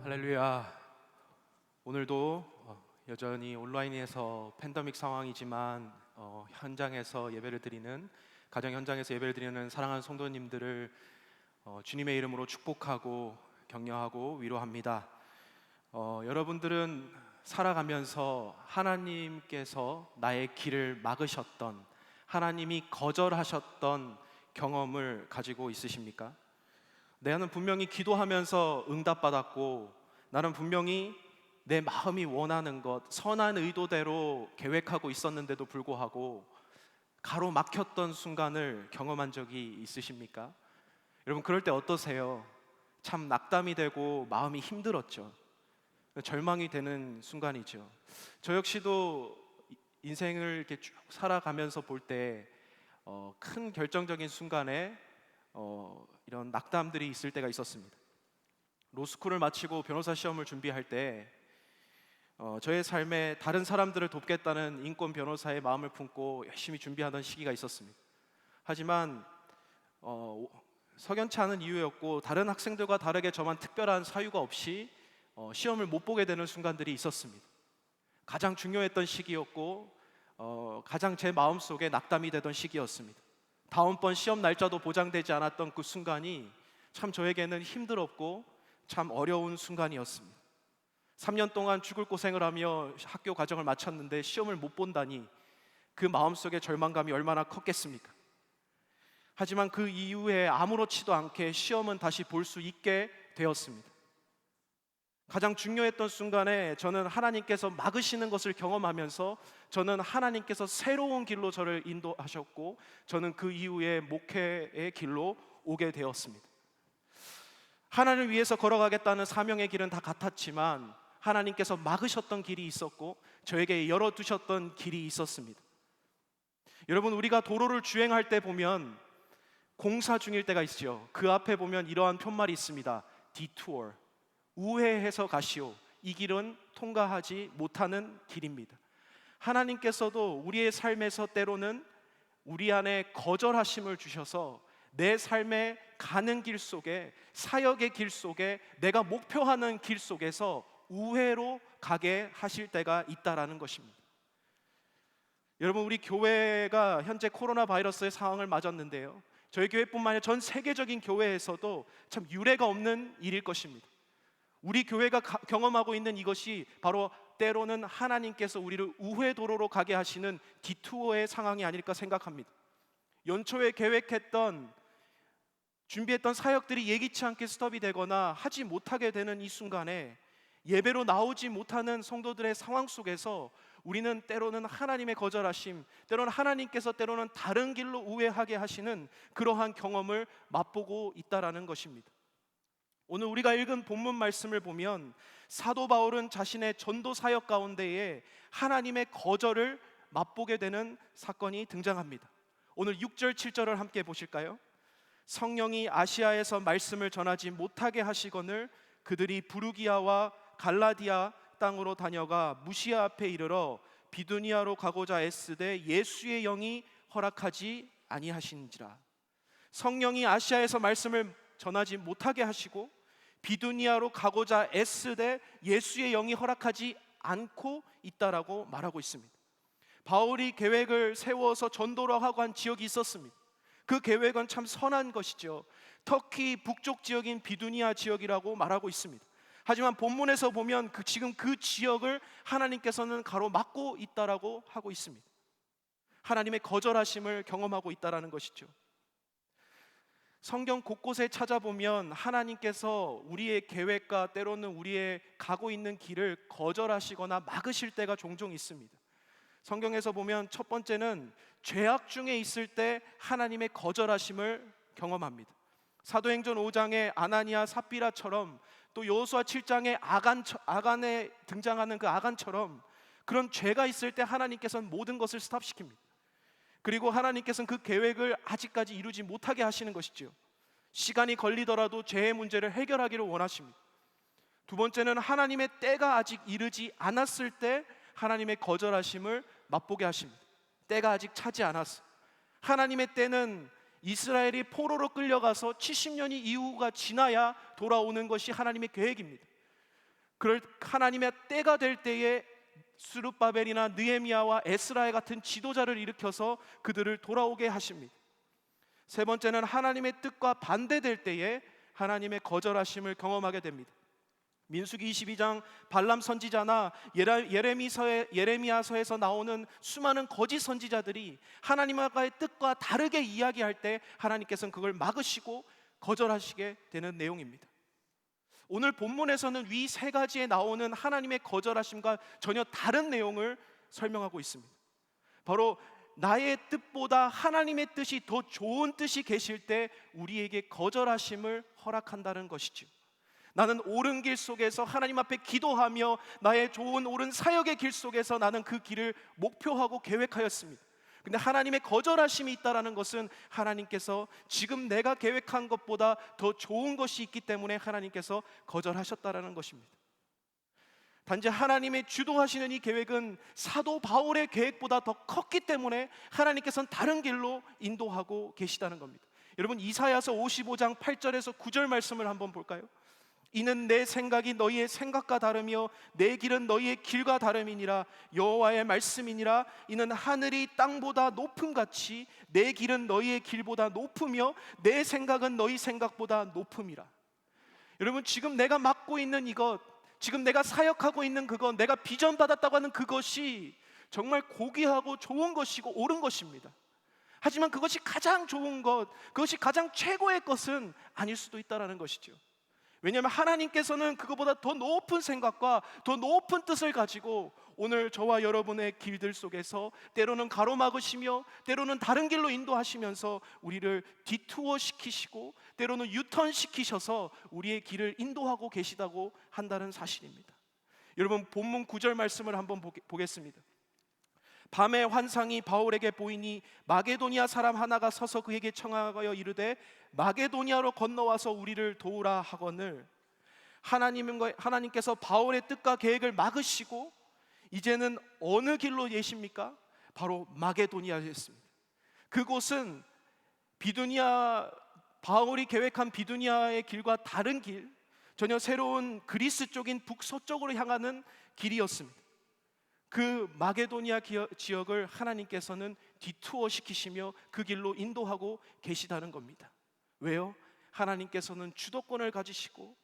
할렐루야. 오늘도 여전히 온라인에서 팬데믹 상황이지만 현장에서 예배를 드리는 가정 현장에서 예배를 드리는 사랑하는 성도님들을 주님의 이름으로 축복하고 격려하고 위로합니다. 여러분들은 살아가면서 하나님께서 나의 길을 막으셨던, 하나님이 거절하셨던 경험을 가지고 있으십니까? 나는 분명히 기도하면서 응답받았고, 나는 분명히 내 마음이 원하는 것, 선한 의도대로 계획하고 있었는데도 불구하고 가로막혔던 순간을 경험한 적이 있으십니까? 여러분, 그럴 때 어떠세요? 참 낙담이 되고 마음이 힘들었죠. 절망이 되는 순간이죠. 저 역시도 인생을 이렇게 쭉 살아가면서 볼 때 큰 결정적인 순간에 이런 낙담들이 있을 때가 있었습니다. 로스쿨을 마치고 변호사 시험을 준비할 때 저의 삶에 다른 사람들을 돕겠다는 인권 변호사의 마음을 품고 열심히 준비하던 시기가 있었습니다. 하지만 석연치 않은 이유였고, 다른 학생들과 다르게 저만 특별한 사유가 없이 시험을 못 보게 되는 순간들이 있었습니다. 가장 중요했던 시기였고, 가장 제 마음속에 낙담이 되던 시기였습니다. 다음번 시험 날짜도 보장되지 않았던 그 순간이 참 저에게는 힘들었고 참 어려운 순간이었습니다. 3년 동안 죽을 고생을 하며 학교 과정을 마쳤는데 시험을 못 본다니 그 마음속에 절망감이 얼마나 컸겠습니까? 하지만 그 이후에 아무렇지도 않게 시험은 다시 볼 수 있게 되었습니다. 가장 중요했던 순간에 저는 하나님께서 막으시는 것을 경험하면서 저는 하나님께서 새로운 길로 저를 인도하셨고, 저는 그 이후에 목회의 길로 오게 되었습니다. 하나님을 위해서 걸어가겠다는 사명의 길은 다 같았지만 하나님께서 막으셨던 길이 있었고 저에게 열어두셨던 길이 있었습니다. 여러분, 우리가 도로를 주행할 때 보면 공사 중일 때가 있죠. 그 앞에 보면 이러한 푯말이 있습니다. Detour, 우회해서 가시오. 이 길은 통과하지 못하는 길입니다. 하나님께서도 우리의 삶에서 때로는 우리 안에 거절하심을 주셔서 내 삶의 가는 길 속에, 사역의 길 속에, 내가 목표하는 길 속에서 우회로 가게 하실 때가 있다라는 것입니다. 여러분, 우리 교회가 현재 코로나 바이러스의 상황을 맞았는데요, 저희 교회뿐만 아니라 전 세계적인 교회에서도 참 유례가 없는 일일 것입니다. 우리 교회가 경험하고 있는 이것이 바로 때로는 하나님께서 우리를 우회도로로 가게 하시는 디투어의 상황이 아닐까 생각합니다. 연초에 계획했던, 준비했던 사역들이 예기치 않게 스톱이 되거나 하지 못하게 되는 이 순간에 예배로 나오지 못하는 성도들의 상황 속에서 우리는 때로는 하나님의 거절하심, 때로는 하나님께서 때로는 다른 길로 우회하게 하시는 그러한 경험을 맛보고 있다라는 것입니다. 오늘 우리가 읽은 본문 말씀을 보면 사도 바울은 자신의 전도 사역 가운데에 하나님의 거절을 맛보게 되는 사건이 등장합니다. 오늘 6절 7절을 함께 보실까요? 성령이 아시아에서 말씀을 전하지 못하게 하시거늘 그들이 부르기아와 갈라디아 땅으로 다녀가 무시아 앞에 이르러 비두니아로 가고자 애쓰되 예수의 영이 허락하지 아니하신지라. 성령이 아시아에서 말씀을 전하지 못하게 하시고 비두니아로 가고자 애쓰되 예수의 영이 허락하지 않고 있다라고 말하고 있습니다. 바울이 계획을 세워서 전도를 하고 한 지역이 있었습니다. 그 계획은 참 선한 것이죠. 터키 북쪽 지역인 비두니아 지역이라고 말하고 있습니다. 하지만 본문에서 보면 지금 그 지역을 하나님께서는 가로막고 있다라고 하고 있습니다. 하나님의 거절하심을 경험하고 있다라는 것이죠. 성경 곳곳에 찾아보면 하나님께서 우리의 계획과 때로는 우리의 가고 있는 길을 거절하시거나 막으실 때가 종종 있습니다. 성경에서 보면 첫 번째는 죄악 중에 있을 때 하나님의 거절하심을 경험합니다. 사도행전 5장의 아나니아 삽비라처럼, 또 여호수아 7장의 아간에 등장하는 그 아간처럼 그런 죄가 있을 때 하나님께서는 모든 것을 스탑시킵니다. 그리고 하나님께서는 그 계획을 아직까지 이루지 못하게 하시는 것이죠. 시간이 걸리더라도 죄의 문제를 해결하기를 원하십니다. 두 번째는 하나님의 때가 아직 이르지 않았을 때 하나님의 거절하심을 맛보게 하십니다. 때가 아직 차지 않았어. 하나님의 때는 이스라엘이 포로로 끌려가서 70년이 이후가 지나야 돌아오는 것이 하나님의 계획입니다. 그럴 하나님의 때가 될 때에 스룹바벨이나 느헤미야와 에스라엘 같은 지도자를 일으켜서 그들을 돌아오게 하십니다. 세 번째는 하나님의 뜻과 반대될 때에 하나님의 거절하심을 경험하게 됩니다. 민수기 22장 발람 선지자나 예레미야서에서 나오는 수많은 거짓 선지자들이 하나님과의 뜻과 다르게 이야기할 때 하나님께서는 그걸 막으시고 거절하시게 되는 내용입니다. 오늘 본문에서는 위 세 가지에 나오는 하나님의 거절하심과 전혀 다른 내용을 설명하고 있습니다. 바로 나의 뜻보다 하나님의 뜻이 더 좋은 뜻이 계실 때 우리에게 거절하심을 허락한다는 것이죠. 나는 옳은 길 속에서 하나님 앞에 기도하며 나의 좋은 옳은 사역의 길 속에서 나는 그 길을 목표하고 계획하였습니다. 근데 하나님의 거절하심이 있다라는 것은 하나님께서 지금 내가 계획한 것보다 더 좋은 것이 있기 때문에 하나님께서 거절하셨다라는 것입니다. 단지 하나님의 주도하시는 이 계획은 사도 바울의 계획보다 더 컸기 때문에 하나님께서는 다른 길로 인도하고 계시다는 겁니다. 여러분, 이사야서 55장 8절에서 9절 말씀을 한번 볼까요? 이는 내 생각이 너희의 생각과 다르며 내 길은 너희의 길과 다름이니라. 여호와의 말씀이니라. 이는 하늘이 땅보다 높음같이 내 길은 너희의 길보다 높으며 내 생각은 너희 생각보다 높음이라. 여러분, 지금 내가 맡고 있는 이것, 지금 내가 사역하고 있는 그것, 내가 비전 받았다고 하는 그것이 정말 고귀하고 좋은 것이고 옳은 것입니다. 하지만 그것이 가장 좋은 것, 그것이 가장 최고의 것은 아닐 수도 있다는 것이죠. 왜냐하면 하나님께서는 그것보다 더 높은 생각과 더 높은 뜻을 가지고 오늘 저와 여러분의 길들 속에서 때로는 가로막으시며 때로는 다른 길로 인도하시면서 우리를 디투어 시키시고 때로는 유턴 시키셔서 우리의 길을 인도하고 계시다고 한다는 사실입니다. 여러분, 본문 9절 말씀을 한번 보겠습니다. 밤에 환상이 바울에게 보이니 마게도니아 사람 하나가 서서 그에게 청하여 이르되 마게도니아로 건너와서 우리를 도우라 하거늘. 하나님께서 바울의 뜻과 계획을 막으시고 이제는 어느 길로 예십니까? 바로 마게도니아였습니다. 그곳은 바울이 계획한 비두니아의 길과 다른 길, 전혀 새로운 그리스 쪽인 북서쪽으로 향하는 길이었습니다. 그 마게도니아 지역을 하나님께서는 디투어 시키시며 그 길로 인도하고 계시다는 겁니다. 왜요? 하나님께서는 주도권을 가지시고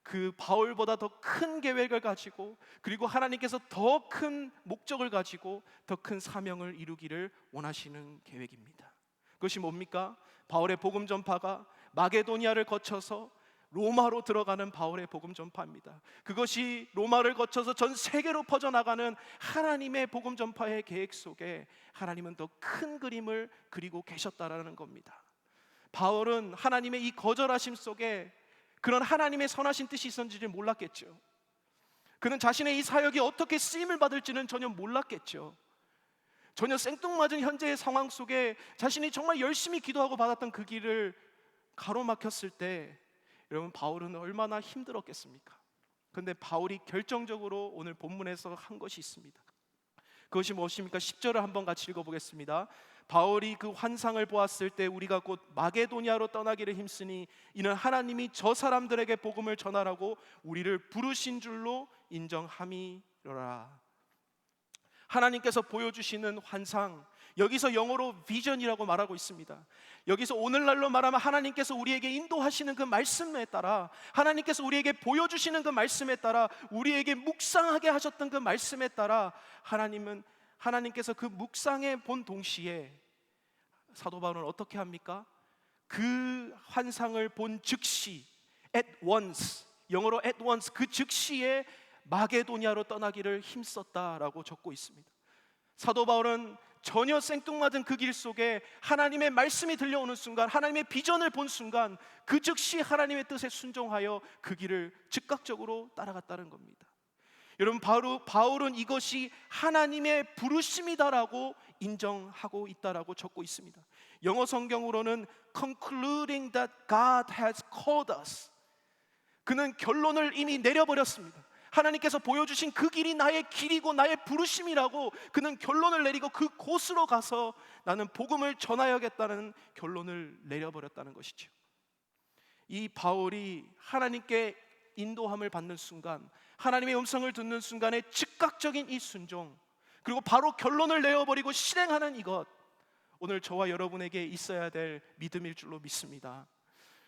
그 바울보다 더 큰 계획을 가지고, 그리고 하나님께서 더 큰 목적을 가지고 더 큰 사명을 이루기를 원하시는 계획입니다. 그것이 뭡니까? 바울의 복음 전파가 마게도니아를 거쳐서 로마로 들어가는 바울의 복음 전파입니다. 그것이 로마를 거쳐서 전 세계로 퍼져나가는 하나님의 복음 전파의 계획 속에 하나님은 더 큰 그림을 그리고 계셨다라는 겁니다. 바울은 하나님의 이 거절하심 속에 그런 하나님의 선하신 뜻이 있었는지를 몰랐겠죠. 그는 자신의 이 사역이 어떻게 쓰임을 받을지는 전혀 몰랐겠죠. 전혀 생뚱맞은 현재의 상황 속에 자신이 정말 열심히 기도하고 받았던 그 길을 가로막혔을 때 여러분, 바울은 얼마나 힘들었겠습니까? 그런데 바울이 결정적으로 오늘 본문에서 한 것이 있습니다. 그것이 무엇입니까? 10절을 한번 같이 읽어보겠습니다. 바울이 그 환상을 보았을 때 우리가 곧 마게도니아로 떠나기를 힘쓰니 이는 하나님이 저 사람들에게 복음을 전하라고 우리를 부르신 줄로 인정함이로라. 하나님께서 보여주시는 환상, 여기서 영어로 비전이라고 말하고 있습니다. 여기서 오늘날로 말하면 하나님께서 우리에게 인도하시는 그 말씀에 따라, 하나님께서 우리에게 보여주시는 그 말씀에 따라, 우리에게 묵상하게 하셨던 그 말씀에 따라 하나님께서 그 묵상해 본 동시에 사도 바울은 어떻게 합니까? 그 환상을 본 즉시, at once, 영어로 at once, 그 즉시에 마게도니아로 떠나기를 힘썼다라고 적고 있습니다. 사도 바울은 전혀 생뚱맞은 그 길 속에 하나님의 말씀이 들려오는 순간, 하나님의 비전을 본 순간 그 즉시 하나님의 뜻에 순종하여 그 길을 즉각적으로 따라갔다는 겁니다. 여러분, 바울은 이것이 하나님의 부르심이다라고 인정하고 있다라고 적고 있습니다. 영어 성경으로는 concluding that God has called us, 그는 결론을 이미 내려버렸습니다. 하나님께서 보여주신 그 길이 나의 길이고 나의 부르심이라고 그는 결론을 내리고 그 곳으로 가서 나는 복음을 전하여야겠다는 결론을 내려버렸다는 것이죠. 이 바울이 하나님께 인도함을 받는 순간, 하나님의 음성을 듣는 순간에 즉각적인 이 순종, 그리고 바로 결론을 내어버리고 실행하는 이것, 오늘 저와 여러분에게 있어야 될 믿음일 줄로 믿습니다.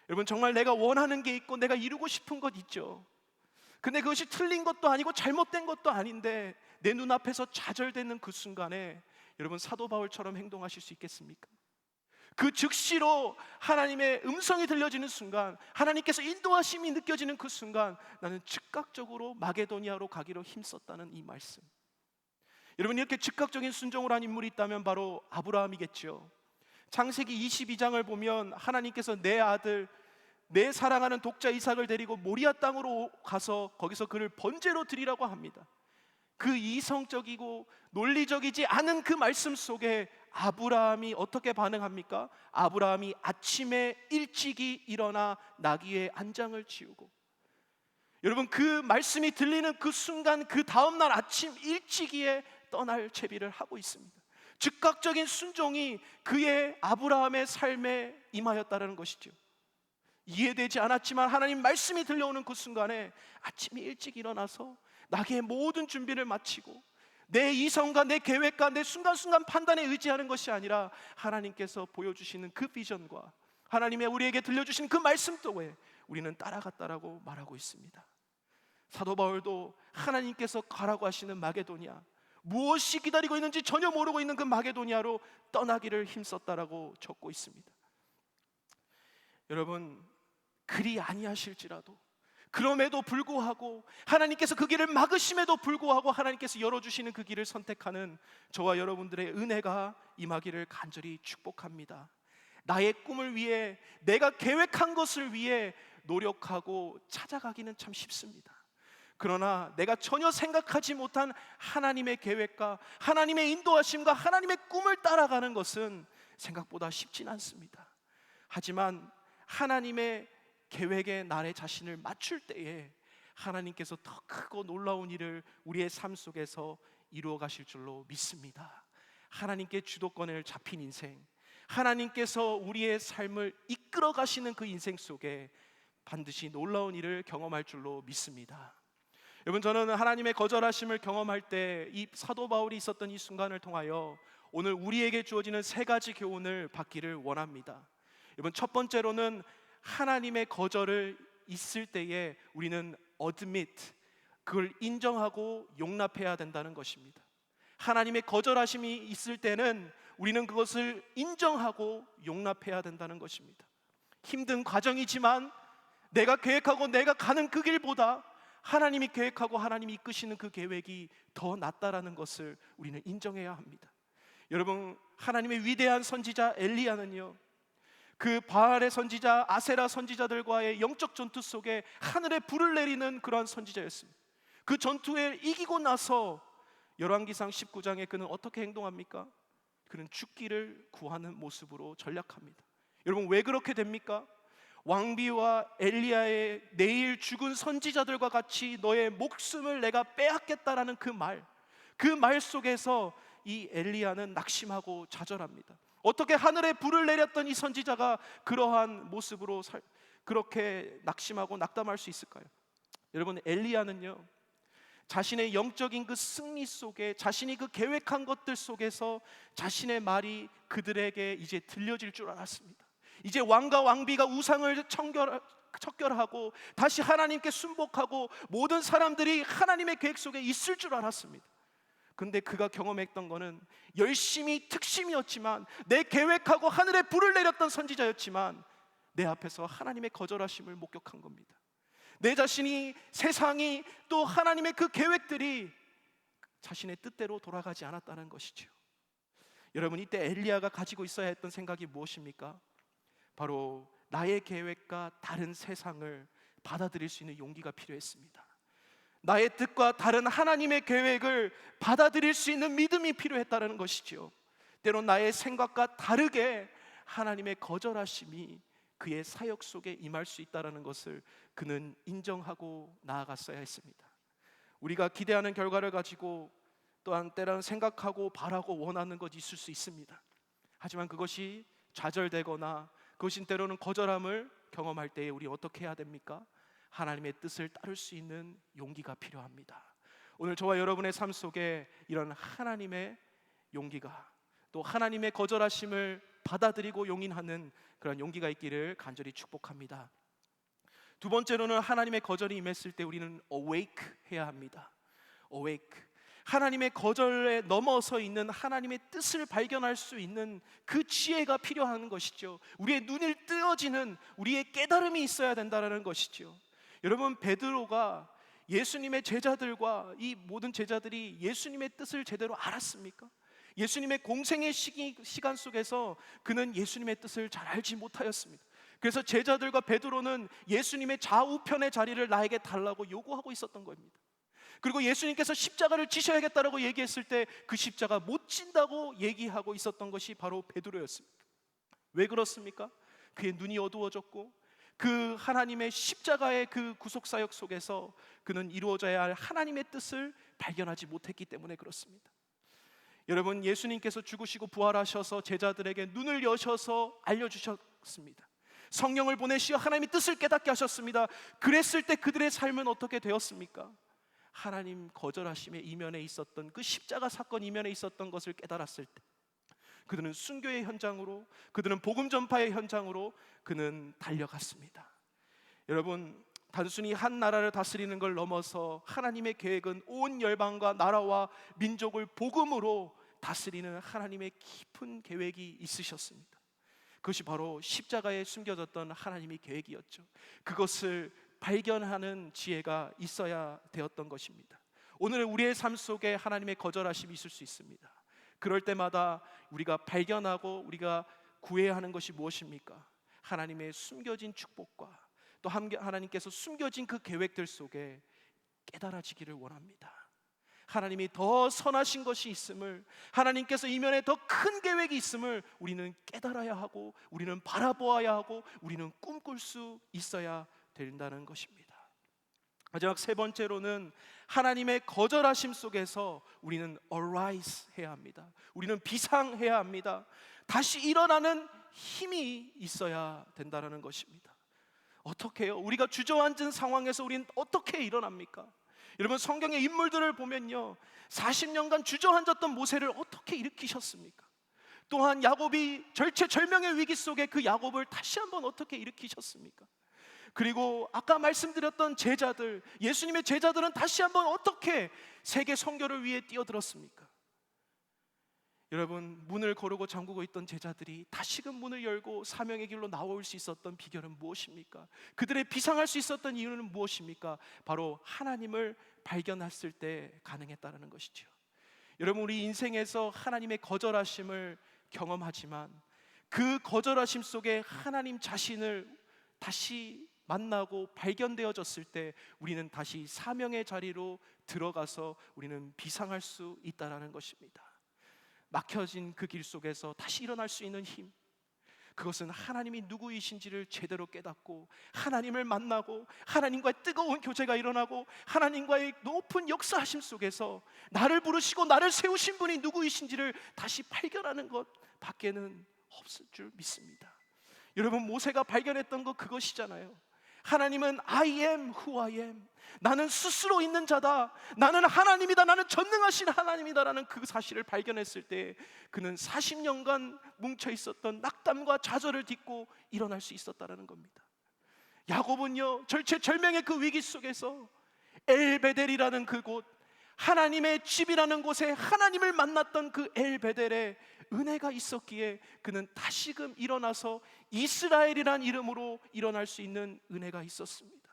여러분, 정말 내가 원하는 게 있고 내가 이루고 싶은 것 있죠. 근데 그것이 틀린 것도 아니고 잘못된 것도 아닌데 내 눈앞에서 좌절되는 그 순간에 여러분, 사도 바울처럼 행동하실 수 있겠습니까? 그 즉시로 하나님의 음성이 들려지는 순간, 하나님께서 인도하심이 느껴지는 그 순간 나는 즉각적으로 마게도니아로 가기로 힘썼다는 이 말씀. 여러분, 이렇게 즉각적인 순종을 한 인물이 있다면 바로 아브라함이겠죠. 창세기 22장을 보면 하나님께서 내 아들, 내 사랑하는 독자 이삭을 데리고 모리아 땅으로 가서 거기서 그를 번제로 드리라고 합니다. 그 이성적이고 논리적이지 않은 그 말씀 속에 아브라함이 어떻게 반응합니까? 아브라함이 아침에 일찍이 일어나 나귀의 안장을 치우고, 여러분, 그 말씀이 들리는 그 순간 그 다음날 아침 일찍이에 떠날 채비를 하고 있습니다. 즉각적인 순종이 그의 아브라함의 삶에 임하였다는 것이죠. 이해되지 않았지만 하나님 말씀이 들려오는 그 순간에 아침에 일찍 일어나서 나귀의 모든 준비를 마치고 내 이성과 내 계획과 내 순간순간 판단에 의지하는 것이 아니라 하나님께서 보여주시는 그 비전과 하나님의 우리에게 들려주신 그 말씀 속에 우리는 따라갔다라고 말하고 있습니다. 사도 바울도 하나님께서 가라고 하시는 마게도니아, 무엇이 기다리고 있는지 전혀 모르고 있는 그 마게도니아로 떠나기를 힘썼다라고 적고 있습니다. 여러분, 그리 아니하실지라도, 그럼에도 불구하고 하나님께서 그 길을 막으심에도 불구하고 하나님께서 열어주시는 그 길을 선택하는 저와 여러분들의 은혜가 임하기를 간절히 축복합니다. 나의 꿈을 위해, 내가 계획한 것을 위해 노력하고 찾아가기는 참 쉽습니다. 그러나 내가 전혀 생각하지 못한 하나님의 계획과 하나님의 인도하심과 하나님의 꿈을 따라가는 것은 생각보다 쉽진 않습니다. 하지만 하나님의 계획에 나의 자신을 맞출 때에 하나님께서 더 크고 놀라운 일을 우리의 삶 속에서 이루어 가실 줄로 믿습니다. 하나님께 주도권을 잡힌 인생, 하나님께서 우리의 삶을 이끌어 가시는 그 인생 속에 반드시 놀라운 일을 경험할 줄로 믿습니다. 여러분, 저는 하나님의 거절하심을 경험할 때 이 사도 바울이 있었던 이 순간을 통하여 오늘 우리에게 주어지는 세 가지 교훈을 받기를 원합니다. 여러분, 첫 번째로는 하나님의 거절을 있을 때에 우리는 admit, 그걸 인정하고 용납해야 된다는 것입니다. 하나님의 거절하심이 있을 때는 우리는 그것을 인정하고 용납해야 된다는 것입니다. 힘든 과정이지만 내가 계획하고 내가 가는 그 길보다 하나님이 계획하고 하나님이 이끄시는 그 계획이 더 낫다라는 것을 우리는 인정해야 합니다. 여러분, 하나님의 위대한 선지자 엘리야는요, 그 바알의 선지자, 아세라 선지자들과의 영적 전투 속에 하늘에 불을 내리는 그러한 선지자였습니다. 그 전투에 이기고 나서 열왕기상 19장에 그는 어떻게 행동합니까? 그는 죽기를 구하는 모습으로 전략합니다. 여러분, 왜 그렇게 됩니까? 왕비와 엘리야의 내일 죽은 선지자들과 같이 너의 목숨을 내가 빼앗겠다라는 그 말 속에서 이 엘리야는 낙심하고 좌절합니다. 어떻게 하늘에 불을 내렸던 이 선지자가 그러한 모습으로 그렇게 낙심하고 낙담할 수 있을까요? 여러분, 엘리야는요, 자신의 영적인 그 승리 속에, 자신이 그 계획한 것들 속에서 자신의 말이 그들에게 이제 들려질 줄 알았습니다. 이제 왕과 왕비가 우상을 척결하고 다시 하나님께 순복하고 모든 사람들이 하나님의 계획 속에 있을 줄 알았습니다. 근데 그가 경험했던 거는 열심히 특심이었지만, 내 계획하고 하늘에 불을 내렸던 선지자였지만 내 앞에서 하나님의 거절하심을 목격한 겁니다. 내 자신이, 세상이, 또 하나님의 그 계획들이 자신의 뜻대로 돌아가지 않았다는 것이죠. 여러분, 이때 엘리야가 가지고 있어야 했던 생각이 무엇입니까? 바로 나의 계획과 다른 세상을 받아들일 수 있는 용기가 필요했습니다. 나의 뜻과 다른 하나님의 계획을 받아들일 수 있는 믿음이 필요했다는 것이죠. 때론 나의 생각과 다르게 하나님의 거절하심이 그의 사역 속에 임할 수 있다는 것을 그는 인정하고 나아갔어야 했습니다. 우리가 기대하는 결과를 가지고 또한 때로는 생각하고 바라고 원하는 것이 있을 수 있습니다. 하지만 그것이 좌절되거나 그것이 때로는 거절함을 경험할 때에 우리 어떻게 해야 됩니까? 하나님의 뜻을 따를 수 있는 용기가 필요합니다. 오늘 저와 여러분의 삶 속에 이런 하나님의 용기가, 또 하나님의 거절하심을 받아들이고 용인하는 그런 용기가 있기를 간절히 축복합니다. 두 번째로는 하나님의 거절이 임했을 때 우리는 awake 해야 합니다. awake. 하나님의 거절에 넘어서 있는 하나님의 뜻을 발견할 수 있는 그 지혜가 필요한 것이죠. 우리의 눈을 뜨어지는 우리의 깨달음이 있어야 된다는 것이죠. 여러분, 베드로가 예수님의 제자들과 이 모든 제자들이 예수님의 뜻을 제대로 알았습니까? 예수님의 공생의 시간 속에서 그는 예수님의 뜻을 잘 알지 못하였습니다. 그래서 제자들과 베드로는 예수님의 좌우편의 자리를 나에게 달라고 요구하고 있었던 겁니다. 그리고 예수님께서 십자가를 지셔야겠다라고 얘기했을 때 그 십자가 못 진다고 얘기하고 있었던 것이 바로 베드로였습니다. 왜 그렇습니까? 그의 눈이 어두워졌고 그 하나님의 십자가의 그 구속사역 속에서 그는 이루어져야 할 하나님의 뜻을 발견하지 못했기 때문에 그렇습니다. 여러분, 예수님께서 죽으시고 부활하셔서 제자들에게 눈을 여셔서 알려주셨습니다. 성령을 보내시어 하나님의 뜻을 깨닫게 하셨습니다. 그랬을 때 그들의 삶은 어떻게 되었습니까? 하나님 거절하심의 이면에 있었던 그 십자가 사건 이면에 있었던 것을 깨달았을 때 그들은 순교의 현장으로, 그들은 복음 전파의 현장으로 그는 달려갔습니다. 여러분, 단순히 한 나라를 다스리는 걸 넘어서 하나님의 계획은 온 열방과 나라와 민족을 복음으로 다스리는 하나님의 깊은 계획이 있으셨습니다. 그것이 바로 십자가에 숨겨졌던 하나님의 계획이었죠. 그것을 발견하는 지혜가 있어야 되었던 것입니다. 오늘은 우리의 삶 속에 하나님의 거절하심이 있을 수 있습니다. 그럴 때마다 우리가 발견하고 우리가 구해야 하는 것이 무엇입니까? 하나님의 숨겨진 축복과 또 하나님께서 숨겨진 그 계획들 속에 깨달아지기를 원합니다. 하나님이 더 선하신 것이 있음을, 하나님께서 이면에 더 큰 계획이 있음을 우리는 깨달아야 하고, 우리는 바라보아야 하고, 우리는 꿈꿀 수 있어야 된다는 것입니다. 마지막 세 번째로는 하나님의 거절하심 속에서 우리는 arise 해야 합니다. 우리는 비상해야 합니다. 다시 일어나는 힘이 있어야 된다는 것입니다. 어떻게 해요? 우리가 주저앉은 상황에서 우리는 어떻게 일어납니까? 여러분, 성경의 인물들을 보면요, 40년간 주저앉았던 모세를 어떻게 일으키셨습니까? 또한 야곱이 절체절명의 위기 속에 그 야곱을 다시 한번 어떻게 일으키셨습니까? 그리고 아까 말씀드렸던 제자들, 예수님의 제자들은 다시 한번 어떻게 세계 선교를 위해 뛰어들었습니까? 여러분, 문을 거르고 잠그고 있던 제자들이 다시금 문을 열고 사명의 길로 나올 수 있었던 비결은 무엇입니까? 그들의 비상할 수 있었던 이유는 무엇입니까? 바로 하나님을 발견했을 때 가능했다는 것이죠. 여러분, 우리 인생에서 하나님의 거절하심을 경험하지만 그 거절하심 속에 하나님 자신을 다시 만나고 발견되어졌을 때 우리는 다시 사명의 자리로 들어가서 우리는 비상할 수 있다는 것입니다. 막혀진 그 길 속에서 다시 일어날 수 있는 힘, 그것은 하나님이 누구이신지를 제대로 깨닫고 하나님을 만나고 하나님과의 뜨거운 교제가 일어나고 하나님과의 높은 역사하심 속에서 나를 부르시고 나를 세우신 분이 누구이신지를 다시 발견하는 것 밖에는 없을 줄 믿습니다. 여러분, 모세가 발견했던 것 그것이잖아요. 하나님은 I am who I am, 나는 스스로 있는 자다, 나는 하나님이다, 나는 전능하신 하나님이다라는 그 사실을 발견했을 때 그는 40년간 뭉쳐있었던 낙담과 좌절을 딛고 일어날 수 있었다는 겁니다. 야곱은요, 절체절명의 그 위기 속에서 엘베델이라는 그곳, 하나님의 집이라는 곳에 하나님을 만났던 그 엘베델에 은혜가 있었기에 그는 다시금 일어나서 이스라엘이란 이름으로 일어날 수 있는 은혜가 있었습니다.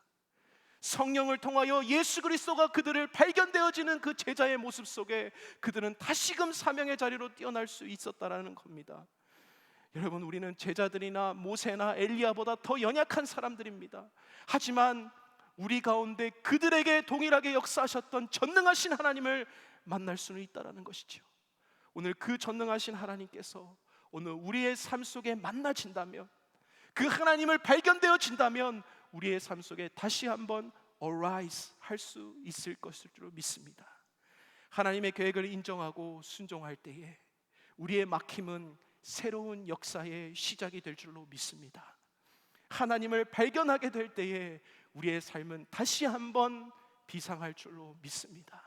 성령을 통하여 예수 그리스도가 그들을 발견되어지는 그 제자의 모습 속에 그들은 다시금 사명의 자리로 뛰어날 수 있었다라는 겁니다. 여러분, 우리는 제자들이나 모세나 엘리야보다 더 연약한 사람들입니다. 하지만 우리 가운데 그들에게 동일하게 역사하셨던 전능하신 하나님을 만날 수는 있다는 것이죠. 오늘 그 전능하신 하나님께서 오늘 우리의 삶 속에 만나진다면, 그 하나님을 발견되어진다면 우리의 삶 속에 다시 한번 arise 할 수 있을 것일 줄 믿습니다. 하나님의 계획을 인정하고 순종할 때에 우리의 막힘은 새로운 역사의 시작이 될 줄로 믿습니다. 하나님을 발견하게 될 때에 우리의 삶은 다시 한번 비상할 줄로 믿습니다.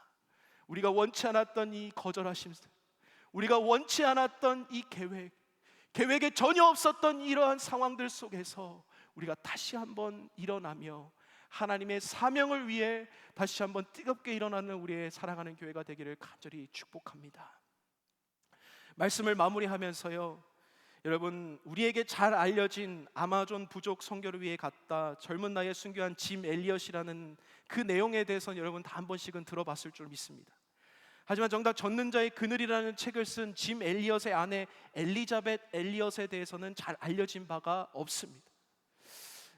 우리가 원치 않았던 이 거절하심, 우리가 원치 않았던 이 계획에 전혀 없었던 이러한 상황들 속에서 우리가 다시 한번 일어나며 하나님의 사명을 위해 다시 한번 뜨겁게 일어나는 우리의 사랑하는 교회가 되기를 간절히 축복합니다. 말씀을 마무리하면서요, 여러분, 우리에게 잘 알려진 아마존 부족 선교를 위해 갔다 젊은 나이에 순교한 짐 엘리엇이라는 그 내용에 대해서는 여러분 다 한 번씩은 들어봤을 줄 믿습니다. 하지만 정작 젖는 자의 그늘이라는 책을 쓴 짐 엘리엇의 아내 엘리자벳 엘리엇에 대해서는 잘 알려진 바가 없습니다.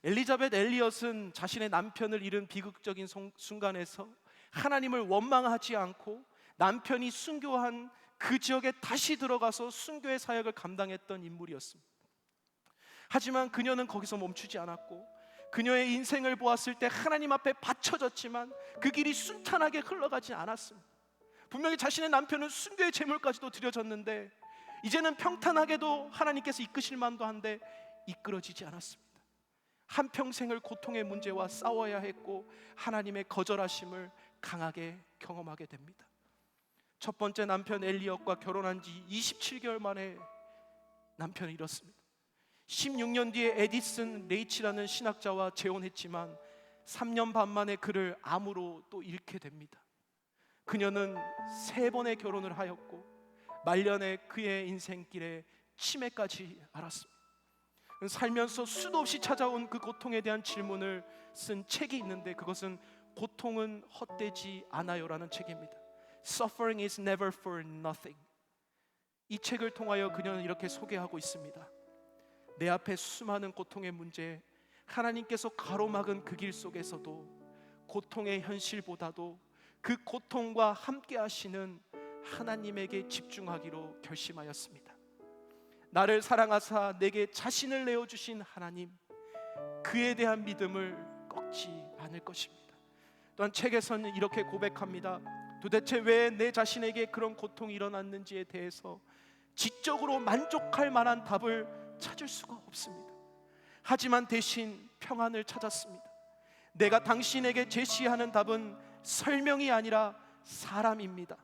엘리자벳 엘리엇은 자신의 남편을 잃은 비극적인 순간에서 하나님을 원망하지 않고 남편이 순교한 그 지역에 다시 들어가서 순교의 사역을 감당했던 인물이었습니다. 하지만 그녀는 거기서 멈추지 않았고 그녀의 인생을 보았을 때 하나님 앞에 바쳐졌지만 그 길이 순탄하게 흘러가지 않았습니다. 분명히 자신의 남편은 순교의 제물까지도 드려졌는데 이제는 평탄하게도 하나님께서 이끄실 만도 한데 이끌어지지 않았습니다. 한평생을 고통의 문제와 싸워야 했고 하나님의 거절하심을 강하게 경험하게 됩니다. 첫 번째 남편 엘리엇과 결혼한 지 27개월 만에 남편을 잃었습니다. 16년 뒤에 에디슨 레이치라는 신학자와 재혼했지만 3년 반 만에 그를 암으로 또 잃게 됩니다. 그녀는 3번의 결혼을 하였고 말년에 그의 인생길에 치매까지 앓았습니다. 살면서 수도 없이 찾아온 그 고통에 대한 질문을 쓴 책이 있는데 그것은 고통은 헛되지 않아요라는 책입니다. Suffering is never for nothing. 이 책을 통하여 그녀는 이렇게 소개하고 있습니다. 내 앞에 수많은 고통의 문제, 하나님께서 가로막은 그 길 속에서도 고통의 현실보다도 그 고통과 함께 하시는 하나님에게 집중하기로 결심하였습니다. 나를 사랑하사 내게 자신을 내어주신 하나님, 그에 대한 믿음을 꺾지 않을 것입니다. 또한 책에서는 이렇게 고백합니다. 도대체 왜 내 자신에게 그런 고통이 일어났는지에 대해서 지적으로 만족할 만한 답을 찾을 수가 없습니다. 하지만 대신 평안을 찾았습니다. 내가 당신에게 제시하는 답은 설명이 아니라 사람입니다.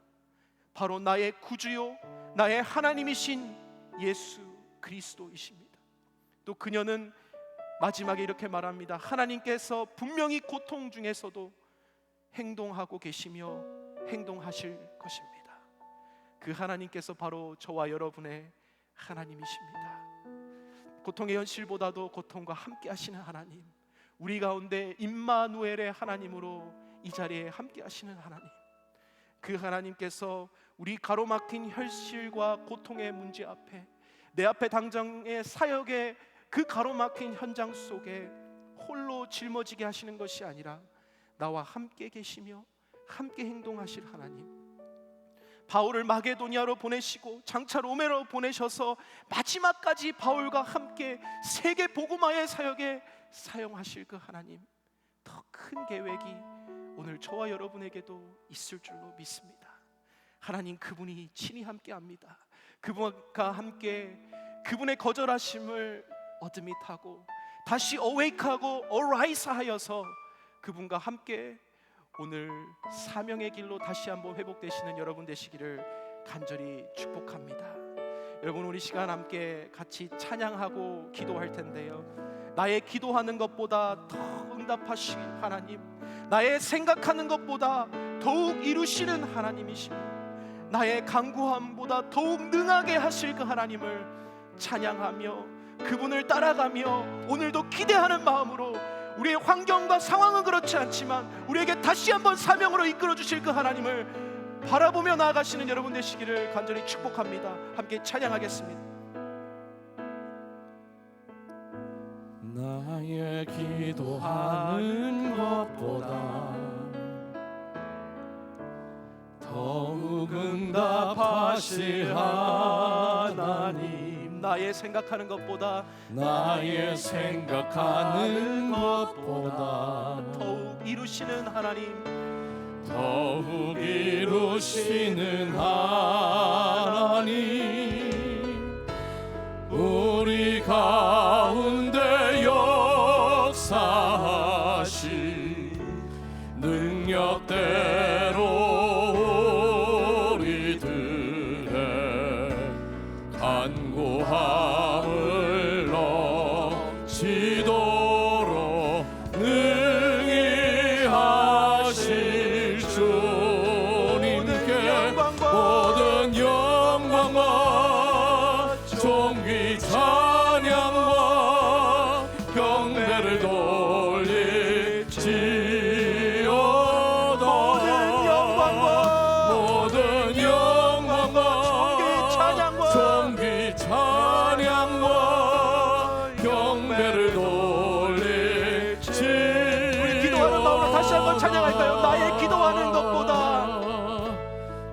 바로 나의 구주요 나의 하나님이신 예수 그리스도이십니다. 또 그녀는 마지막에 이렇게 말합니다. 하나님께서 분명히 고통 중에서도 행동하고 계시며 행동하실 것입니다. 그 하나님께서 바로 저와 여러분의 하나님이십니다. 고통의 현실보다도 고통과 함께 하시는 하나님, 우리 가운데 임마누엘의 하나님으로 이 자리에 함께 하시는 하나님, 그 하나님께서 우리 가로막힌 현실과 고통의 문제 앞에, 내 앞에 당장의 사역의 그 가로막힌 현장 속에 홀로 짊어지게 하시는 것이 아니라 나와 함께 계시며 함께 행동하실 하나님, 바울을 마게도니아로 보내시고 장차 로메로 보내셔서 마지막까지 바울과 함께 세계 복음화의 사역에 사용하실 그 하나님, 더 큰 계획이 오늘 저와 여러분에게도 있을 줄로 믿습니다. 하나님 그분이 친히 함께합니다. 그분과 함께 그분의 거절하심을 어둠이 타고 다시 어웨이크하고 어라이스 하여서 그분과 함께 오늘 사명의 길로 다시 한번 회복되시는 여러분 되시기를 간절히 축복합니다. 여러분, 우리 시간 함께 같이 찬양하고 기도할 텐데요, 나의 기도하는 것보다 더 응답하신 하나님, 나의 생각하는 것보다 더욱 이루시는 하나님이십니다. 나의 간구함보다 더욱 능하게 하실 그 하나님을 찬양하며 그분을 따라가며 오늘도 기대하는 마음으로 우리의 환경과 상황은 그렇지 않지만 우리에게 다시 한번 사명으로 이끌어 주실 그 하나님을 바라보며 나아가시는 여러분 되시기를 간절히 축복합니다. 함께 찬양하겠습니다. 나의 기도하는 것보다 더욱 응답하실 하나님, 나의 생각하는 것보다 나의 생각하는 것보다 더욱 이루시는 하나님, 더욱 이루시는 하나님, 우리 가운데 역사하시 하시 능력대로 우리들의 간구함을 넘치도록 능히 하실 주님께 모든 영광과 존귀 찬양과 경배를 돌릴지어다. 모든 영광과 존귀 찬양과 경배를 돌릴지어다. 우리 기도하는 마음으로 다시 한번 찬양할까요? 나의 기도하는 것보다,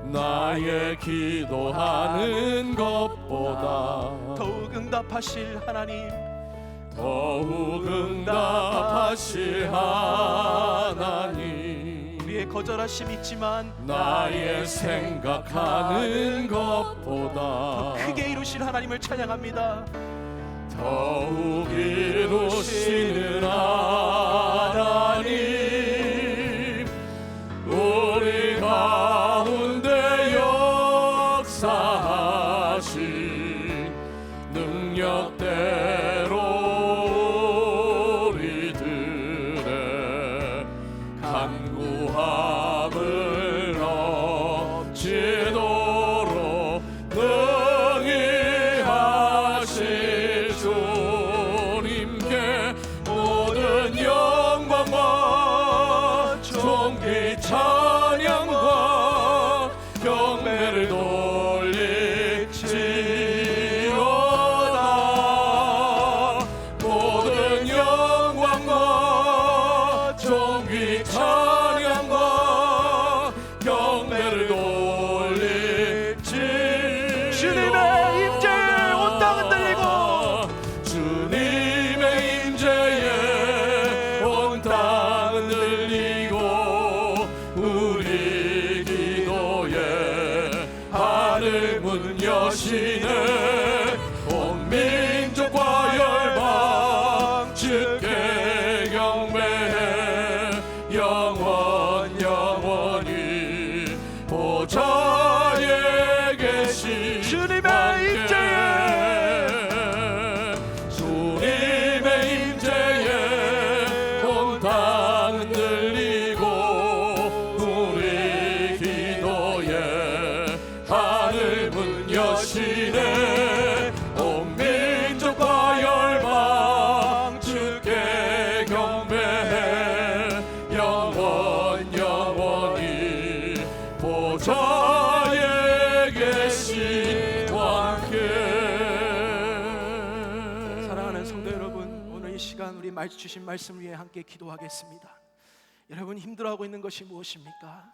나의 기도하는 것보다 더욱 응답하실 하나님, 더욱 응답하실 하나님, 우리의 거절하심 있지만 나의 생각하는 것보다 크게 이루실 하나님을 찬양합니다. 더욱 이루시는 하나님, 우리 가운데 역사하신 능력대로 우리들의 간구함을 넘치도록 능히 하실 주님께 모든 영광과 존귀 찬양과 경배를 돌릴지어다. 모든 영광과 존귀 찬양과 경배를 돌릴지어다. 주님의 임재에 온 땅은 들리고, 주님의 임재에 온 땅은 들리고, 우리 기도에 하늘 문 여시네. 온 민족과 열방 주께 경배해. 영원히 보좌에 계신 주님의 주님의 임재에 온 땅은 들리고, 우리 기도에 하늘 문 여시네. 온 민족과 열방 주께 경배해. 영원히 보좌에 계신 왕께. 사랑하는 성도 여러분, 오늘 이 시간 우리 주신 말씀 위에 함께 기도하겠습니다. 여러분, 힘들어하고 있는 것이 무엇입니까?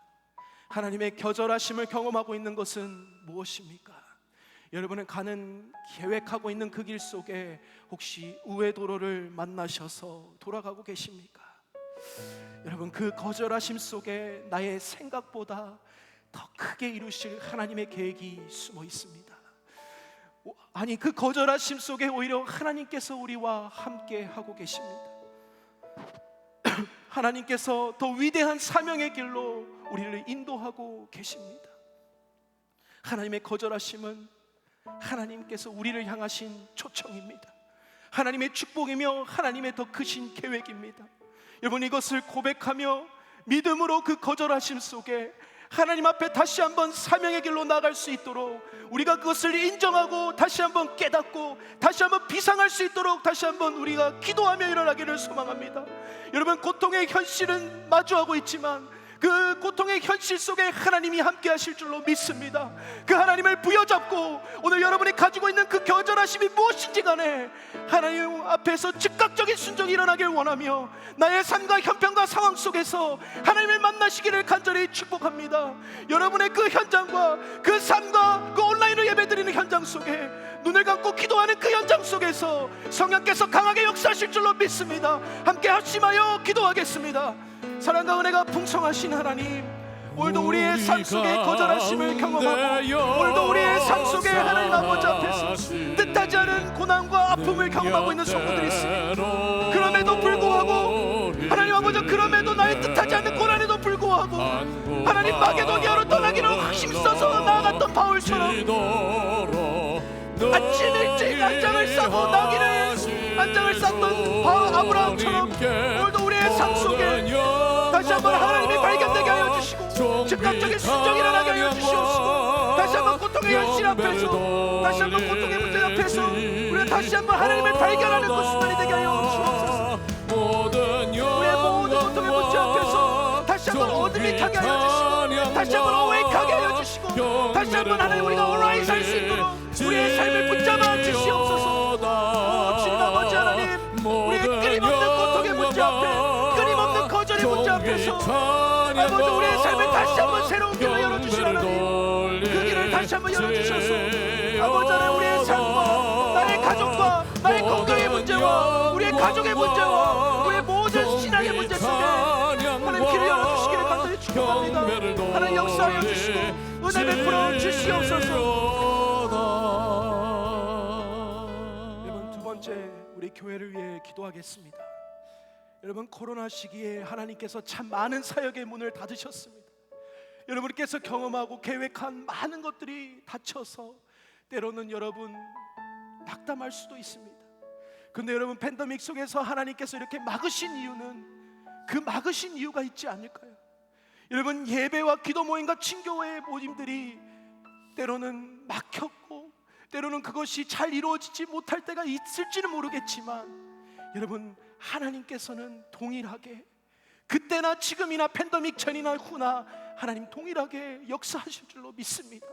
하나님의 겨절하심을 경험하고 있는 것은 무엇입니까? 여러분은 계획하고 있는 그 길 속에 혹시 우회 도로를 만나셔서 돌아가고 계십니까? 여러분, 그 거절하심 속에 나의 생각보다 더 크게 이루실 하나님의 계획이 숨어 있습니다. 아니, 그 거절하심 속에 오히려 하나님께서 우리와 함께 하고 계십니다. 하나님께서 더 위대한 사명의 길로 우리를 인도하고 계십니다. 하나님의 거절하심은 하나님께서 우리를 향하신 초청입니다. 하나님의 축복이며 하나님의 더 크신 계획입니다. 여러분, 이것을 고백하며 믿음으로 그 거절하심 속에 하나님 앞에 다시 한번 사명의 길로 나갈 수 있도록, 우리가 그것을 인정하고 다시 한번 깨닫고 다시 한번 비상할 수 있도록 다시 한번 우리가 기도하며 일어나기를 소망합니다. 여러분, 고통의 현실은 마주하고 있지만 그 고통의 현실 속에 하나님이 함께 하실 줄로 믿습니다. 그 하나님을 부여잡고 오늘 여러분이 가지고 있는 그 거절하심이 무엇인지 간에 하나님 앞에서 즉각적인 순종이 일어나길 원하며 나의 삶과 형편과 상황 속에서 하나님을 만나시기를 간절히 축복합니다. 여러분의 그 현장과 그 삶과 그 온라인으로 예배드리는 현장 속에 눈을 감고 기도하는 그 현장 속에서 성령께서 강하게 역사하실 줄로 믿습니다. 함께 합심하여 기도하겠습니다. 사랑과 은혜가 풍성하신 하나님, 오늘도 우리의 삶 속에 거절하심을 경험하고 오늘도 우리의 삶 속에 하나님 아버지 앞에서 뜻하지 않은 고난과 아픔을 경험하고 있는 성도들이 있습니다. 그럼에도 불구하고 하나님 아버지, 그럼에도 나의 뜻하지 않는 고난에도 불구하고 하나님 마게도니아로 떠나기를 확심써서 나아갔던 바울처럼 아침 일찍 안장을 싸고 나귀를 안장을 쌌던 아브라함처럼 오늘도 우리의 삶 속에 다시 한번 하나님이 발견되게 하여 주시고 즉각적인 순종이 일어나게 하여 주시옵시고 다시 한번 고통의 현실 앞에서 다시 한번 고통의 문제 앞에서 우리가 다시 한번 하나님을 발견하는 그 순간이 되게 하여 주옵소서. 우리의 모든 고통의 문제 앞에서 다시 한번 어둠이 타게 하여 주시고 다시 한번 어웨이크하게 하여 주시고 다시 한번 하나님 우리가 온라인 살 수 있도록 우리의 삶을 붙잡아 주시옵소서. 주님 아버지 하나님, 우리의 끊임없는 고통의 문제 앞에 끊임없는 거절의 문제 앞에서 아버지 우리의 삶을 다시 한번 새로운 길을 열어주시오 하나님. 그 길을 다시 한번 열어주셔서 아버지 하나님 우리의 삶과 나의 가족과 나의 건강의 문제와 우리의 가족의 문제와 우리의 모든 신앙의 문제 속에 하나님 길을 열어주시기를 간절히 축복합니다. 하나님 역사하여 주시고 은혜 베풀어 주시옵소서. 여러분, 두 번째 우리 교회를 위해 기도하겠습니다. 여러분, 코로나 시기에 하나님께서 참 많은 사역의 문을 닫으셨습니다. 여러분께서 경험하고 계획한 많은 것들이 닫혀서 때로는 여러분 낙담할 수도 있습니다. 근데 여러분, 팬데믹 속에서 하나님께서 이렇게 막으신 이유는 그 막으신 이유가 있지 않을까요? 여러분, 예배와 기도 모임과 친교회 모임들이 때로는 막혔고 때로는 그것이 잘 이루어지지 못할 때가 있을지는 모르겠지만 여러분, 하나님께서는 동일하게 그때나 지금이나 팬데믹 전이나 후나 하나님 동일하게 역사하실 줄로 믿습니다.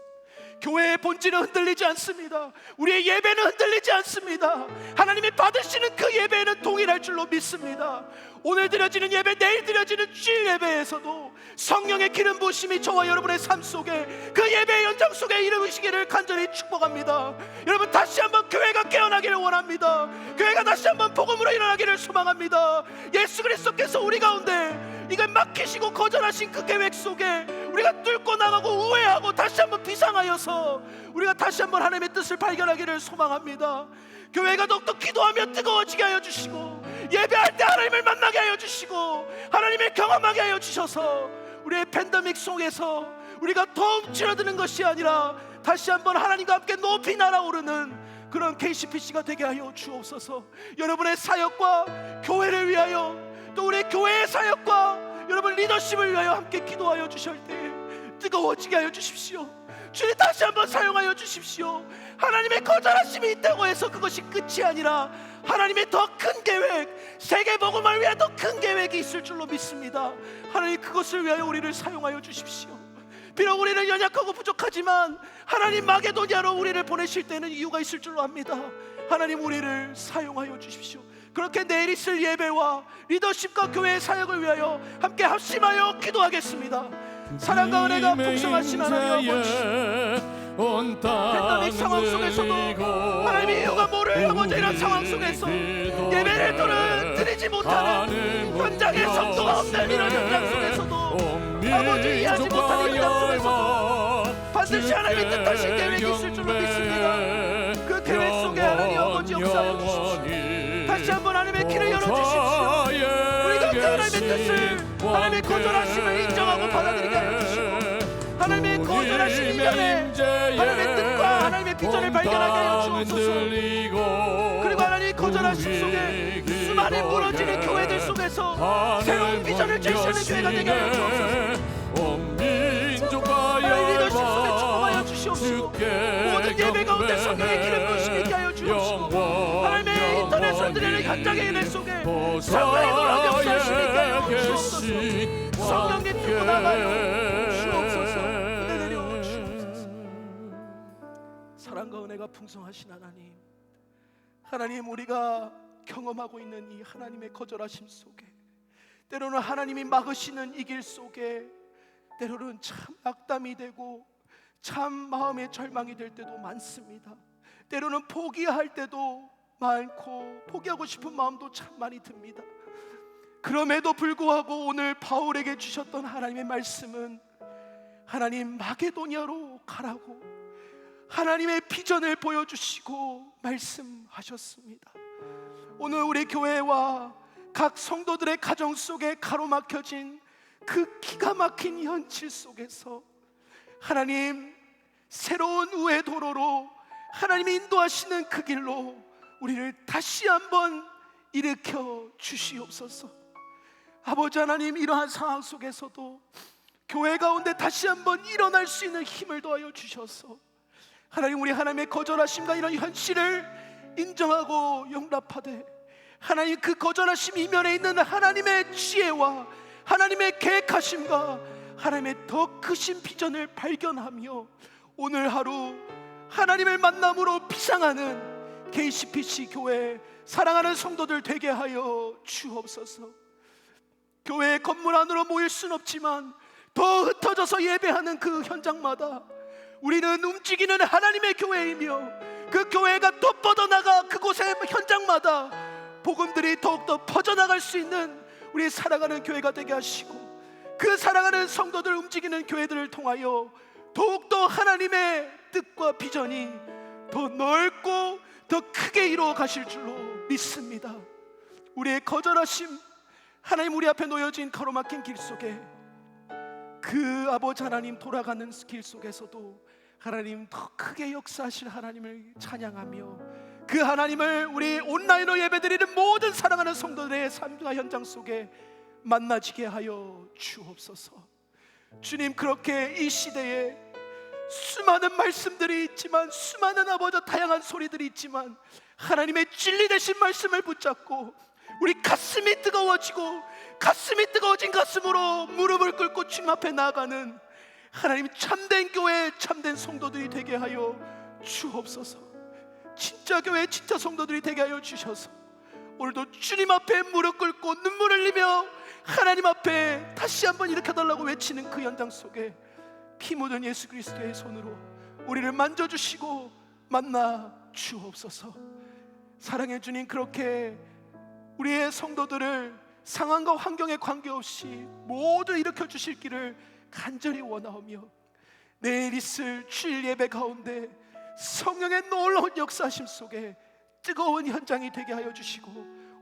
교회의 본질은 흔들리지 않습니다. 우리의 예배는 흔들리지 않습니다. 하나님이 받으시는 그 예배는 동일할 줄로 믿습니다. 오늘 드려지는 예배, 내일 드려지는 주일 예배에서도 성령의 기름 부으심이 저와 여러분의 삶 속에 그 예배의 연장 속에 이루시기를 간절히 축복합니다. 여러분, 다시 한번 교회가 깨어나기를 원합니다. 교회가 다시 한번 복음으로 일어나기를 소망합니다. 예수 그리스도께서 우리 가운데 이걸 막히시고 거절하신 그 계획 속에 우리가 뚫고 나가고 우회하고 다시 한번 비상하여서 우리가 다시 한번 하나님의 뜻을 발견하기를 소망합니다. 교회가 더욱더 기도하며 뜨거워지게 하여 주시고 예배할 때 하나님을 만나게 하여 주시고 하나님을 경험하게 하여 주셔서 우리의 팬데믹 속에서 우리가 더 움츠러드는 것이 아니라 다시 한번 하나님과 함께 높이 날아오르는 그런 KCPC가 되게 하여 주옵소서. 여러분의 사역과 교회를 위하여 또 우리 교회의 사역과 여러분 리더십을 위하여 함께 기도하여 주실 때 뜨거워지게 하여 주십시오. 주님, 다시 한번 사용하여 주십시오. 하나님의 거절하심이 있다고 해서 그것이 끝이 아니라 하나님의 더 큰 계획, 세계 복음을 위해 더 큰 계획이 있을 줄로 믿습니다. 하나님, 그것을 위하여 우리를 사용하여 주십시오. 비록 우리는 연약하고 부족하지만 하나님 마게도니아로 우리를 보내실 때는 이유가 있을 줄로 압니다. 하나님, 우리를 사용하여 주십시오. 그렇게 내일 있을 예배와 리더십과 교회의 사역을 위하여 함께 합심하여 기도하겠습니다. 사랑과 은혜가 풍성하신 하나님 아버지, 팬데믹 상황 속에서도 하나님의 이유가 모를 아버지 이런 상황 속에서 예배를 드리지 못하는 현장의 성도가 없는 이런 현장 속에서도 아버지 이해하지 못하는 현장 속에서도 반드시 하나님의 뜻하신 계획이 있을 줄로 믿습니다. 그 계획 속에 하나님 아버지 역사하여 주십시오. 다시 한번 하나님의 길을 열어주십시오. 우리가 그 하나님의 뜻을 하나님의 거절하심을 인정하고 받아들이게 하여 주시고 하나님의 거절하심 이전에 하나님의 뜻과 하나님의 비전을 발견하게 하여 주옵소서. 그리고 하나님의 거절하심 속에 수많은 무너지는 교회들 속에서 새로운 비전을 제시하는 교회가 되게 하여 주옵소서. 하나님 리더십 속에 축복하여 주시옵시고 모든 예배 가운데 성령의 기름 부으심이 있게 하여 주옵시고 하나님의 인터넷으로 드리는 현장의 예배 속에 상당히 놀라운 역사하심이 있게 하여 주옵소서. 성령님 들고 나가요 주옵소서. 은혜 내려 주옵소서. 사랑과 은혜가 풍성하신 하나님, 하나님, 우리가 경험하고 있는 이 하나님의 거절하심 속에 때로는 하나님이 막으시는 이 길 속에 때로는 참 낙담이 되고 참 마음의 절망이 될 때도 많습니다. 때로는 포기할 때도 많고 포기하고 싶은 마음도 참 많이 듭니다. 그럼에도 불구하고 오늘 바울에게 주셨던 하나님의 말씀은 하나님 마게도니아로 가라고 하나님의 비전을 보여주시고 말씀하셨습니다. 오늘 우리 교회와 각 성도들의 가정 속에 가로막혀진 그 기가 막힌 현실 속에서 하나님, 새로운 우의 도로로 하나님이 인도하시는 그 길로 우리를 다시 한번 일으켜 주시옵소서. 아버지 하나님, 이러한 상황 속에서도 교회 가운데 다시 한번 일어날 수 있는 힘을 더하여 주셔서 하나님, 우리 하나님의 거절하심과 이런 현실을 인정하고 용납하되 하나님, 그 거절하심 이면에 있는 하나님의 지혜와 하나님의 계획하심과 하나님의 더 크신 비전을 발견하며 오늘 하루 하나님을 만남으로 비상하는 KCPC 교회 사랑하는 성도들 되게 하여 주옵소서. 교회 건물 안으로 모일 순 없지만 더 흩어져서 예배하는 그 현장마다 우리는 움직이는 하나님의 교회이며 그 교회가 또 뻗어나가 그곳의 현장마다 복음들이 더욱더 퍼져나갈 수 있는 우리 사랑하는 교회가 되게 하시고 그 사랑하는 성도들 움직이는 교회들을 통하여 더욱더 하나님의 뜻과 비전이 더 넓고 더 크게 이루어 가실 줄로 믿습니다. 우리의 거절하심, 하나님 우리 앞에 놓여진 가로막힌 길 속에 그 아버지 하나님 돌아가는 길 속에서도 하나님 더 크게 역사하실 하나님을 찬양하며 그 하나님을 우리 온라인으로 예배드리는 모든 사랑하는 성도들의 삶과 현장 속에 만나지게 하여 주옵소서. 주님, 그렇게 이 시대에 수많은 말씀들이 있지만 수많은 아버지 다양한 소리들이 있지만 하나님의 진리 되신 말씀을 붙잡고 우리 가슴이 뜨거워지고 가슴이 뜨거워진 가슴으로 무릎을 꿇고 주님 앞에 나아가는 하나님 참된 교회 참된 성도들이 되게 하여 주옵소서. 진짜 교회 진짜 성도들이 되게 하여 주셔서 오늘도 주님 앞에 무릎 꿇고 눈물 흘리며 하나님 앞에 다시 한번 일으켜달라고 외치는 그 현장 속에 피 묻은 예수 그리스도의 손으로 우리를 만져주시고 만나 주옵소서. 사랑해 주님, 그렇게 우리의 성도들을 상황과 환경에 관계없이 모두 일으켜 주실 길을 간절히 원하오며 내일 있을 주일 예배 가운데 성령의 놀라운 역사하심 속에 뜨거운 현장이 되게 하여 주시고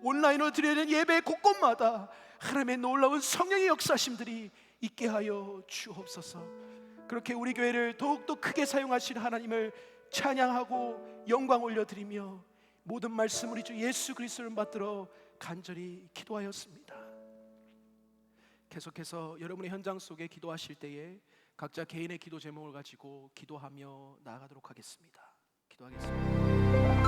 온라인으로 드리는 예배 곳곳마다 하나님의 놀라운 성령의 역사심들이 있게 하여 주옵소서. 그렇게 우리 교회를 더욱더 크게 사용하실 하나님을 찬양하고 영광 올려드리며 모든 말씀 우리 주 예수 그리스도를 받들어 간절히 기도하였습니다. 계속해서 여러분의 현장 속에 기도하실 때에 각자 개인의 기도 제목을 가지고 기도하며 나아가도록 하겠습니다. 기도하겠습니다.